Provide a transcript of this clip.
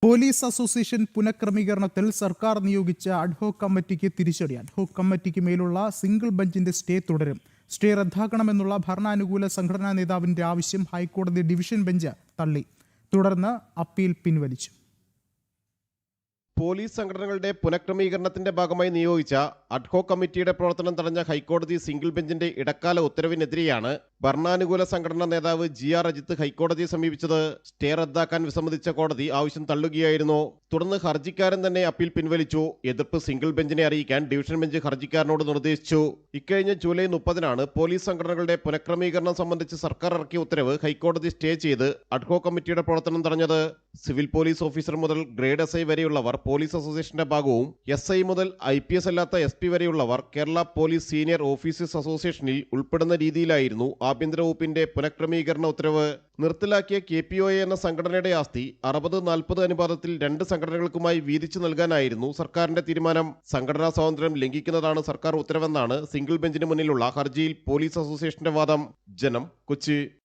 Police association പുനഃക്രമീകരണത്തിൽ സർക്കാർ നിയോഗിച്ച ad hoc കമ്മിറ്റിക്ക് തിരിച്ചടി. അഡ്ഹോക് കമ്മിറ്റിക്ക് മേലുള്ള സിംഗിൾ ബെഞ്ചിന്റെ സ്റ്റേ തുടരും. സ്റ്റേ റദ്ദാക്കണമെന്നുള്ള ഭരണാനുകൂല സംഘടനാ നേതാവിന്റെ ആവശ്യം ഹൈക്കോടതി ഡിവിഷൻ ബെഞ്ച് തള്ളി. തുടർന്ന് അപ്പീൽ പിൻവലിച്ചു. പോലീസ് സംഘടനകളുടെ പുനഃക്രമീകരണത്തിന്റെ ഭാഗമായി നിയോഗിച്ച അഡ്ഹോക് കമ്മിറ്റിയുടെ പ്രവർത്തനം തടഞ്ഞ ഹൈക്കോടതി സിംഗിൾ ബെഞ്ചിന്റെ ഇടക്കാല ഉത്തരവിനെതിരെയാണ് ഭരണാനുകൂല സംഘടനാ നേതാവ് GR അജിത്ത് ഹൈക്കോടതിയെ സമീപിച്ചത്. സ്റ്റേ റദ്ദാക്കാൻ വിസമ്മതിച്ച കോടതി ആവശ്യം തള്ളുകയായിരുന്നു. തുടർന്ന് ഹർജിക്കാരൻ തന്നെ അപ്പീൽ പിൻവലിച്ചു. എതിർപ്പ് സിംഗിൾ ബെഞ്ചിനെ അറിയിക്കാൻ ഡിവിഷൻ ബെഞ്ച് ഹർജിക്കാരനോട് നിർദ്ദേശിച്ചു. ഇക്കഴിഞ്ഞ ജൂലൈ 30-നാണ് പോലീസ് സംഘടനകളുടെ പുനഃക്രമീകരണം സംബന്ധിച്ച് സർക്കാർ ഇറക്കിയ ഉത്തരവ് ഹൈക്കോടതി സ്റ്റേ ചെയ്ത് അഡ്ഹോക് കമ്മിറ്റിയുടെ പ്രവർത്തനം തടഞ്ഞത്. സിവിൽ പോലീസ് ഓഫീസർ മുതൽ ഗ്രേഡ് SI വരെയുള്ളവർ പോലീസ് അസോസിയേഷന്റെ ഭാഗവും SI മുതൽ IPS അല്ലാത്ത SP വരെയുള്ളവർ കേരള പോലീസ് സീനിയർ ഓഫീസേഴ്സ് അസോസിയേഷനിൽ ഉൾപ്പെടുന്ന രീതിയിലായിരുന്നു ആഭ്യന്തര വകുപ്പിന്റെ പുനഃക്രമീകരണ ഉത്തരവ്. നിർത്തലാക്കിയ KPOA എന്ന സംഘടനയുടെ ആസ്തി 60-40 അനുപാതത്തിൽ 2 സംഘടനകൾക്കുമായി വീതിച്ചു നൽകാനായിരുന്നു സർക്കാരിന്റെ തീരുമാനം. സംഘടനാ സ്വാതന്ത്ര്യം ലംഘിക്കുന്നതാണ് സർക്കാർ ഉത്തരവെന്നാണ് സിംഗിൾ ബെഞ്ചിന് മുന്നിലുള്ള ഹർജിയിൽ പോലീസ് അസോസിയേഷന്റെ വാദം. ജനം, കൊച്ചി.